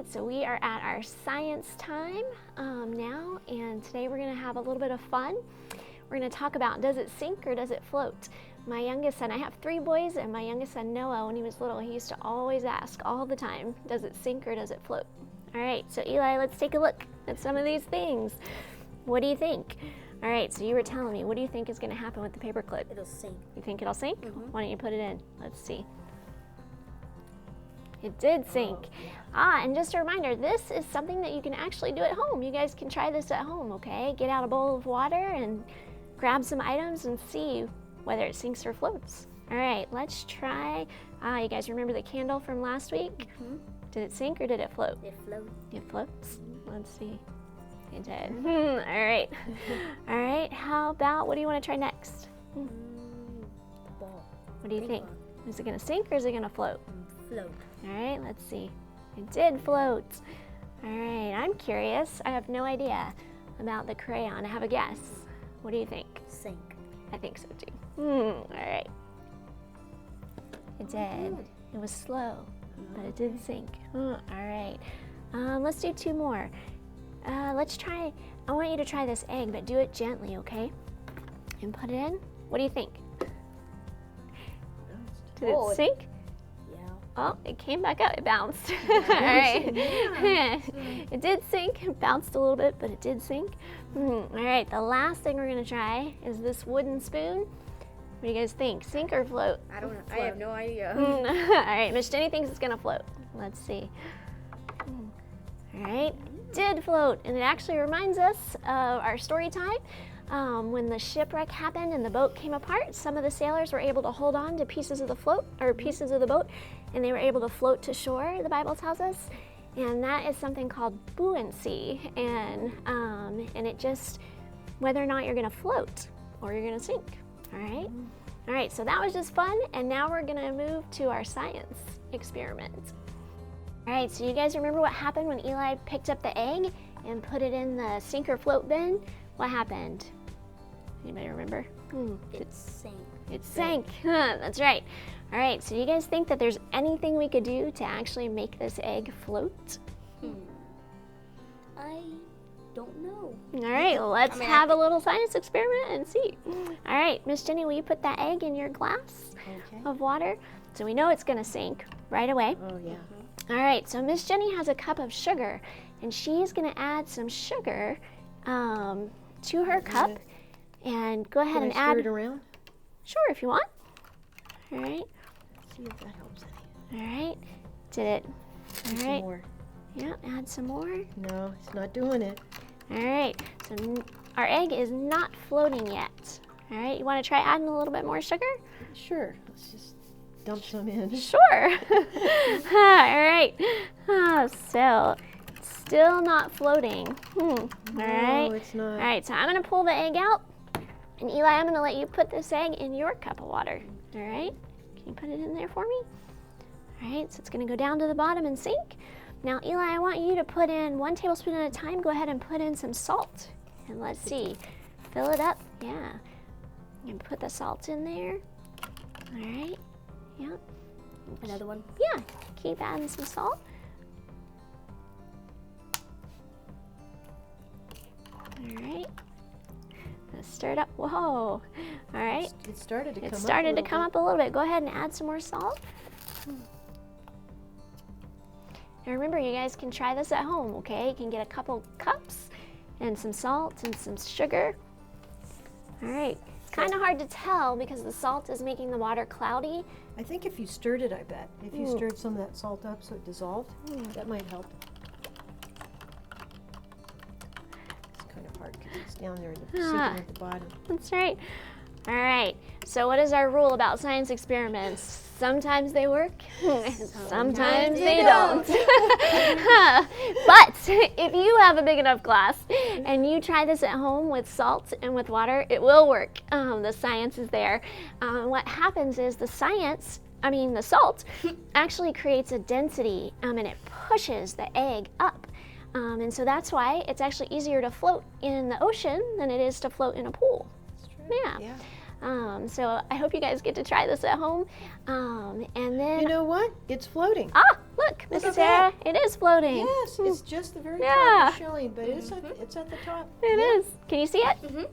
right, so we are at our science time now, and today we're going to have a little bit of fun. We're going to talk about, does it sink or does it float? My youngest son, I have 3 boys, and my youngest son Noah, when he was little, he used to always ask all the time, does it sink or does it float? All right, so Eli, let's take a look at some of these things. What do you think? All right, so you were telling me, what do you think is going to happen with the paper clip? It'll sink. You think it'll sink? Mm-hmm. Why don't you put it in? Let's see. It did sink. Oh, yeah. And just a reminder, this is something that you can actually do at home. You guys can try this at home, okay? Get out a bowl of water and grab some items and see whether it sinks or floats. All right, let's try. You guys remember the candle from last week? Mm-hmm. Did it sink or did it float? It floats. It floats. Let's see. It did. All right. All right, how about, what do you want to try next? Ball. What do you Big think? ball. Is it going to sink or is it going to float? Float. All right, let's see. It did float. All right, I'm curious. I have no idea about the crayon. I have a guess. What do you think? Sink. I think so too. All right. It did. It was slow, but it did sink. All right. Let's do 2 more. Let's try, I want you to try this egg, but do it gently, okay? And put it in. What do you think? Did it sink? Yeah. Oh, it came back up. It bounced. All right. It did sink. It bounced a little bit, but it did sink. All right. The last thing we're going to try is this wooden spoon. What do you guys think? Sink or float? I don't know. I have no idea. All right. Miss Jenny thinks it's going to float. Let's see. All right. It did float. And it actually reminds us of our story time. When the shipwreck happened and the boat came apart, some of the sailors were able to hold on to pieces of the boat, and they were able to float to shore, the Bible tells us. And that is something called buoyancy. And it just, whether or not you're going to float or you're going to sink. All right? All right, so that was just fun. And now we're going to move to our science experiment. All right, so you guys remember what happened when Eli picked up the egg and put it in the sink or float bin? What happened? Anybody remember? It sank. It sank. That's right. All right, so you guys think that there's anything we could do to actually make this egg float? I don't know. All right, let's have a little science experiment and see. All right, Miss Jenny, will you put that egg in your glass of water? So we know it's going to sink right away. Oh, yeah. All right, so Miss Jenny has a cup of sugar, and she's going to add some sugar to her cup. And go ahead and add. Stir it around? Sure, if you want. All right. Let's see if that helps any. All right. Did it? All Some right. more. Yeah, add some more. No, it's not doing it. All right. So our egg is not floating yet. All right. You want to try adding a little bit more sugar? Sure. Let's just dump some in. Sure. All right. So it's still not floating. All right. No, it's not. All right. So I'm going to pull the egg out. And Eli, I'm going to let you put this egg in your cup of water. All right? Can you put it in there for me? All right, so it's going to go down to the bottom and sink. Now, Eli, I want you to put in 1 tablespoon at a time. Go ahead and put in some salt. And let's see. Fill it up. Yeah. And put the salt in there. All right. Yep. Another one? Yeah. Keep adding some salt. All right. Stir it up. Whoa. All right. It started to come up. It started to come up a little bit. Go ahead and add some more salt. And remember, you guys can try this at home, okay? You can get a couple cups and some salt and some sugar. All right. It's kind of hard to tell because the salt is making the water cloudy. I think if you stirred it, I bet. If you stirred some of that salt up so it dissolved, that might help. It's kind of hard because it's down there sinking at the bottom. That's right. All right. So what is our rule about science experiments? Sometimes they work, sometimes they don't. But if you have a big enough glass and you try this at home with salt and with water, it will work. The science is there. What happens is the salt actually creates a density and it pushes the egg up. And so that's why it's actually easier to float in the ocean than it is to float in a pool. That's true. Yeah. So I hope you guys get to try this at home. And then You know what? It's floating. ah, look, look, Look Mrs. at Sarah, it is floating. Yes, it's just the very Yeah. top of shelling, but it's at the top. It Yeah. is. Can you see it? Mm-hmm.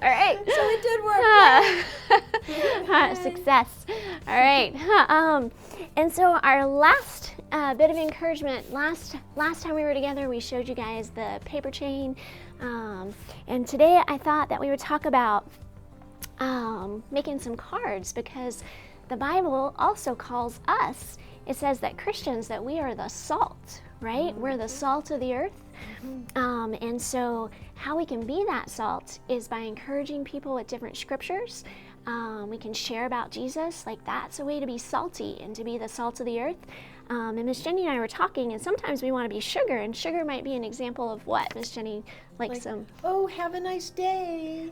All right. So it did work. Success. All right. And so our last bit of encouragement. Last time we were together, we showed you guys the paper chain, and today I thought that we would talk about making some cards, because the Bible also calls us. It says that Christians, that we are the salt, right? Mm-hmm. We're the salt of the earth. Mm-hmm. And so how we can be that salt is by encouraging people with different scriptures. We can share about Jesus. Like, that's a way to be salty and to be the salt of the earth. And Miss Jenny and I were talking, and sometimes we want to be sugar, and sugar might be an example of what, Miss Jenny? Like some... Oh, have a nice day,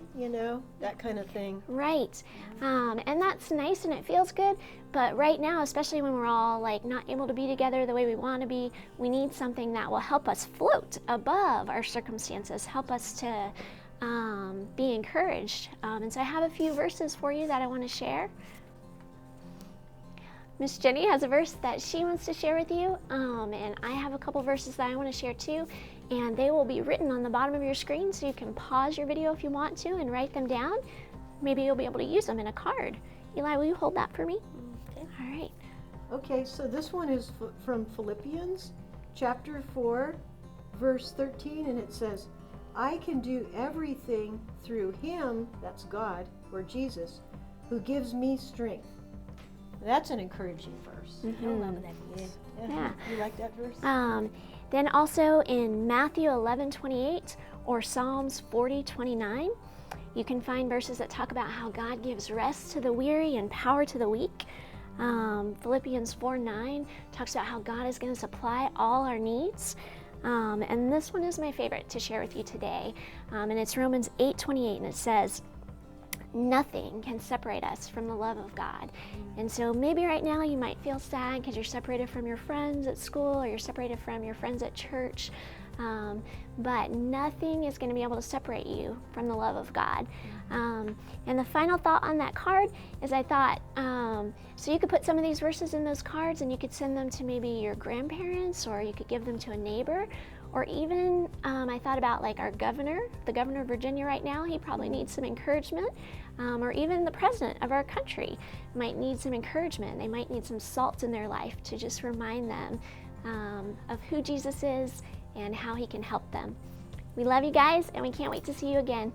that kind of thing. Right. And that's nice and it feels good, but right now, especially when we're all like not able to be together the way we want to be, we need something that will help us float above our circumstances, help us to be encouraged. And so I have a few verses for you that I want to share. Miss Jenny has a verse that she wants to share with you, and I have a couple verses that I want to share too, and they will be written on the bottom of your screen, so you can pause your video if you want to and write them down. Maybe you'll be able to use them in a card. Eli, will you hold that for me? Okay. All right. Okay, so this one is from Philippians chapter 4, verse 13, and it says, I can do everything through him, that's God, or Jesus, who gives me strength. That's an encouraging verse. Mm-hmm. I love that. Yeah. You like that verse? Then also in Matthew 11:28 or Psalms 40:29, you can find verses that talk about how God gives rest to the weary and power to the weak. Philippians 4:9 talks about how God is going to supply all our needs. And this one is my favorite to share with you today. And it's Romans 8:28, and it says, nothing can separate us from the love of God. And so maybe right now you might feel sad because you're separated from your friends at school, or you're separated from your friends at church. But nothing is going to be able to separate you from the love of God. And the final thought on that card is, I thought, so you could put some of these verses in those cards, and you could send them to maybe your grandparents, or you could give them to a neighbor. Or even, I thought about like our governor, the governor of Virginia right now, he probably needs some encouragement. Or even the president of our country might need some encouragement. They might need some salt in their life to just remind them of who Jesus is and how he can help them. We love you guys, and we can't wait to see you again.